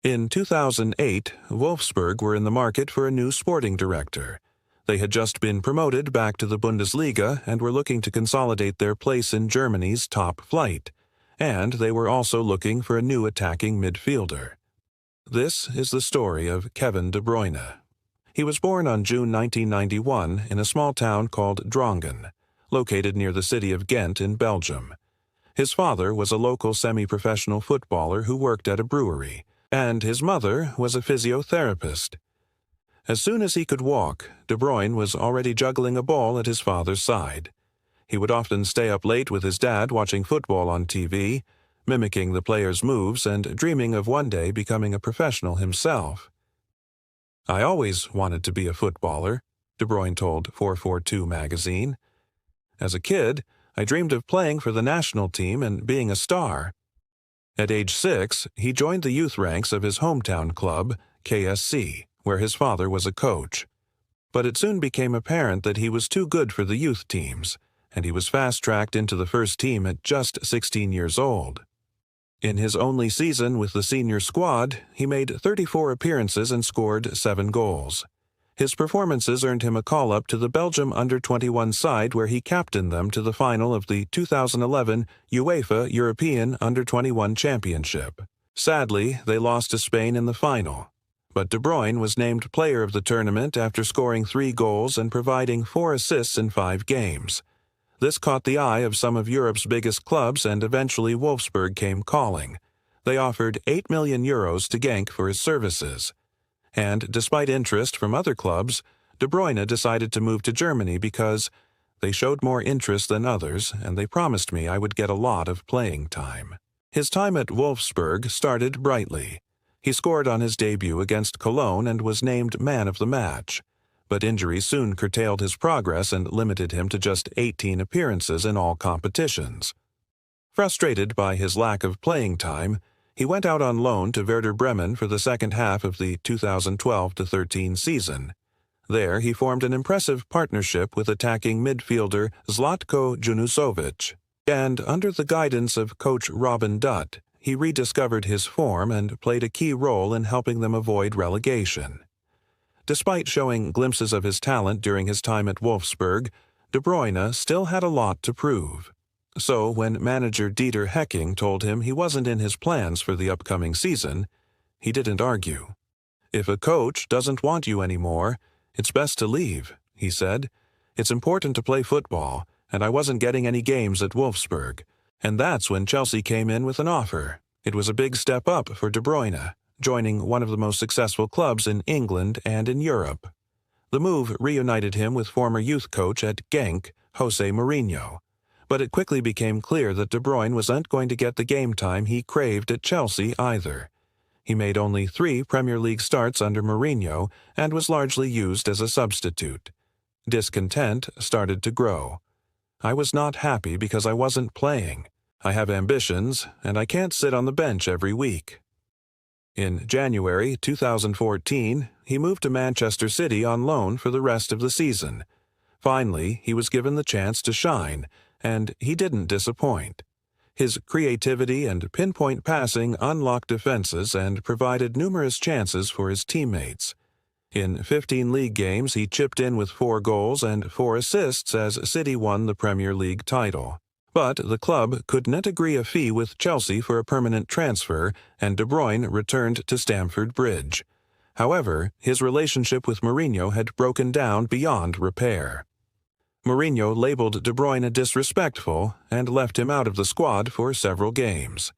In 2008, Wolfsburg were in the market for a new sporting director. They had just been promoted back to the Bundesliga and were looking to consolidate their place in Germany's top flight. And they were also looking for a new attacking midfielder. This is the story of Kevin De Bruyne. He was born on June 1991 in a small town called Drongen, located near the city of Ghent in Belgium. His father was a local semi-professional footballer who worked at a brewery, and his mother was a physiotherapist. As soon as he could walk, De Bruyne was already juggling a ball at his father's side. He would often stay up late with his dad watching football on TV, mimicking the players' moves and dreaming of one day becoming a professional himself. "I always wanted to be a footballer," De Bruyne told 442 magazine. "As a kid, I dreamed of playing for the national team and being a star." At age 6, he joined the youth ranks of his hometown club, KSC, where his father was a coach. But it soon became apparent that he was too good for the youth teams, and he was fast-tracked into the first team at just 16 years old. In his only season with the senior squad, he made 34 appearances and scored 7 goals. His performances earned him a call-up to the Belgium under-21 side where he captained them to the final of the 2011 UEFA European Under-21 Championship. Sadly, they lost to Spain in the final. But De Bruyne was named player of the tournament after scoring 3 goals and providing 4 assists in 5 games. This caught the eye of some of Europe's biggest clubs, and eventually Wolfsburg came calling. They offered €8 million to Genk for his services. And despite interest from other clubs, De Bruyne decided to move to Germany because they showed more interest than others, and they promised me I would get a lot of playing time. His time at Wolfsburg started brightly. He scored on his debut against Cologne and was named man of the match. But injuries soon curtailed his progress and limited him to just 18 appearances in all competitions. Frustrated by his lack of playing time, he went out on loan to Werder Bremen for the second half of the 2012-13 season. There, he formed an impressive partnership with attacking midfielder Zlatko Junusovic, and under the guidance of coach Robin Dutt, he rediscovered his form and played a key role in helping them avoid relegation. Despite showing glimpses of his talent during his time at Wolfsburg, De Bruyne still had a lot to prove. So when manager Dieter Hecking told him he wasn't in his plans for the upcoming season, he didn't argue. "If a coach doesn't want you anymore, it's best to leave," he said. "It's important to play football, and I wasn't getting any games at Wolfsburg. And that's when Chelsea came in with an offer. It was a big step up for De Bruyne, joining one of the most successful clubs in England and in Europe. The move reunited him with former youth coach at Genk, Jose Mourinho. But it quickly became clear that De Bruyne wasn't going to get the game time he craved at Chelsea either. He made only 3 Premier League starts under Mourinho and was largely used as a substitute. Discontent started to grow. "I was not happy because I wasn't playing. I have ambitions, and I can't sit on the bench every week." In January 2014, he moved to Manchester City on loan for the rest of the season. Finally, he was given the chance to shine, and he didn't disappoint. His creativity and pinpoint passing unlocked defenses and provided numerous chances for his teammates. In 15 league games, he chipped in with 4 goals and 4 assists as City won the Premier League title. But the club could not agree a fee with Chelsea for a permanent transfer, and De Bruyne returned to Stamford Bridge. However, his relationship with Mourinho had broken down beyond repair. Mourinho labeled De Bruyne disrespectful and left him out of the squad for several games.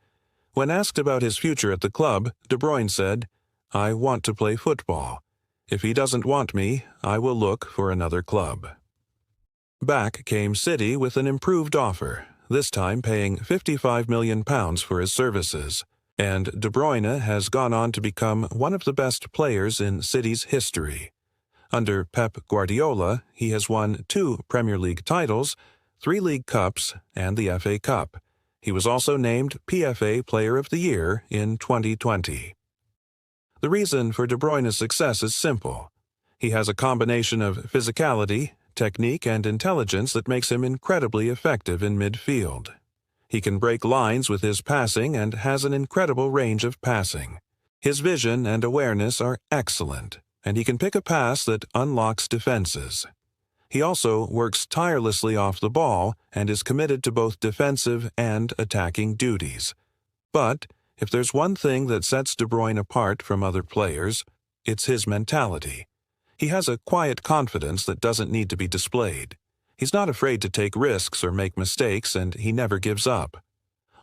When asked about his future at the club, De Bruyne said, "I want to play football. If he doesn't want me, I will look for another club." Back came City with an improved offer, this time paying £55 million for his services, and De Bruyne has gone on to become one of the best players in City's history. Under Pep Guardiola, he has won 2 Premier League titles, 3 League Cups, and the FA Cup. He was also named PFA Player of the Year in 2020. The reason for De Bruyne's success is simple. He has a combination of physicality, technique, and intelligence that makes him incredibly effective in midfield. He can break lines with his passing and has an incredible range of passing. His vision and awareness are excellent, and he can pick a pass that unlocks defenses. He also works tirelessly off the ball and is committed to both defensive and attacking duties. But if there's one thing that sets De Bruyne apart from other players, it's his mentality. He has a quiet confidence that doesn't need to be displayed. He's not afraid to take risks or make mistakes, and he never gives up.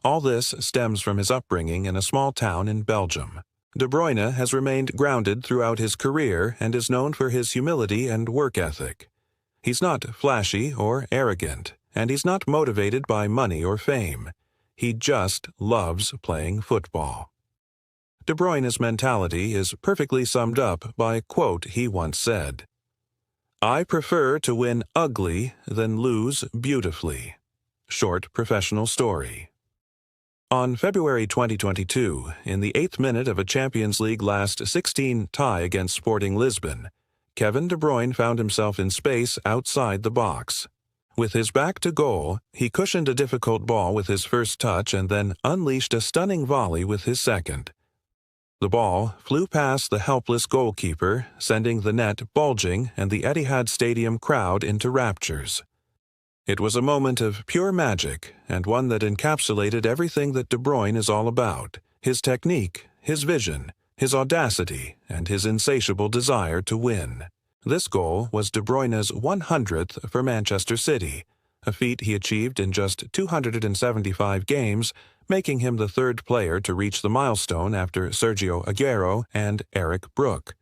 All this stems from his upbringing in a small town in Belgium. De Bruyne has remained grounded throughout his career and is known for his humility and work ethic. He's not flashy or arrogant, and he's not motivated by money or fame. He just loves playing football. De Bruyne's mentality is perfectly summed up by a quote he once said, "I prefer to win ugly than lose beautifully." Short professional story. On February 2022, in the 8th minute of a Champions League last 16 tie against Sporting Lisbon, Kevin De Bruyne found himself in space outside the box. With his back to goal, he cushioned a difficult ball with his first touch and then unleashed a stunning volley with his second. The ball flew past the helpless goalkeeper, sending the net bulging and the Etihad Stadium crowd into raptures. It was a moment of pure magic, and one that encapsulated everything that De Bruyne is all about: his technique, his vision, his audacity, and his insatiable desire to win. This goal was De Bruyne's 100th for Manchester City, a feat he achieved in just 275 games, making him the third player to reach the milestone after Sergio Aguero and Eric Brook.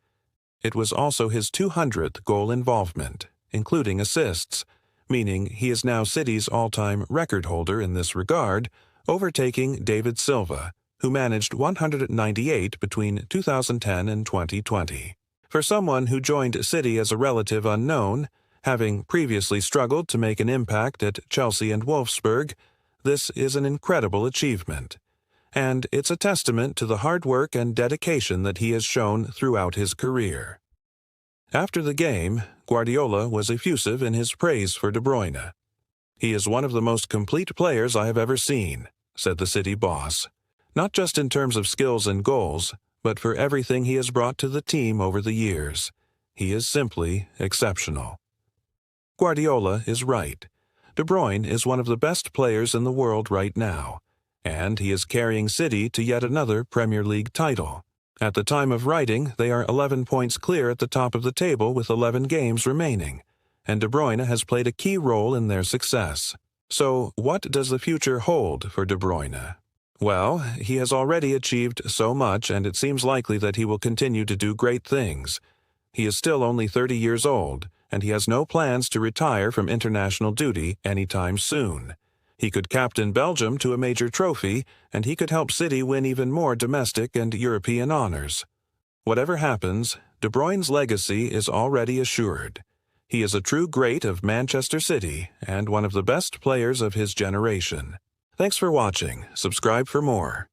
It was also his 200th goal involvement, including assists, meaning he is now City's all-time record holder in this regard, overtaking David Silva, who managed 198 between 2010 and 2020. For someone who joined City as a relative unknown, having previously struggled to make an impact at Chelsea and Wolfsburg, this is an incredible achievement. And it's a testament to the hard work and dedication that he has shown throughout his career. After the game, Guardiola was effusive in his praise for De Bruyne. "He is one of the most complete players I have ever seen," said the City boss. "Not just in terms of skills and goals, but for everything he has brought to the team over the years. He is simply exceptional." Guardiola is right. De Bruyne is one of the best players in the world right now, and he is carrying City to yet another Premier League title. At the time of writing, they are 11 points clear at the top of the table with 11 games remaining, and De Bruyne has played a key role in their success. So, what does the future hold for De Bruyne? Well, he has already achieved so much, and it seems likely that he will continue to do great things. He is still only 30 years old, and he has no plans to retire from international duty anytime soon. He could captain Belgium to a major trophy, and he could help City win even more domestic and European honors. Whatever happens, De Bruyne's legacy is already assured. He is a true great of Manchester City and one of the best players of his generation. Thanks for watching. Subscribe for more.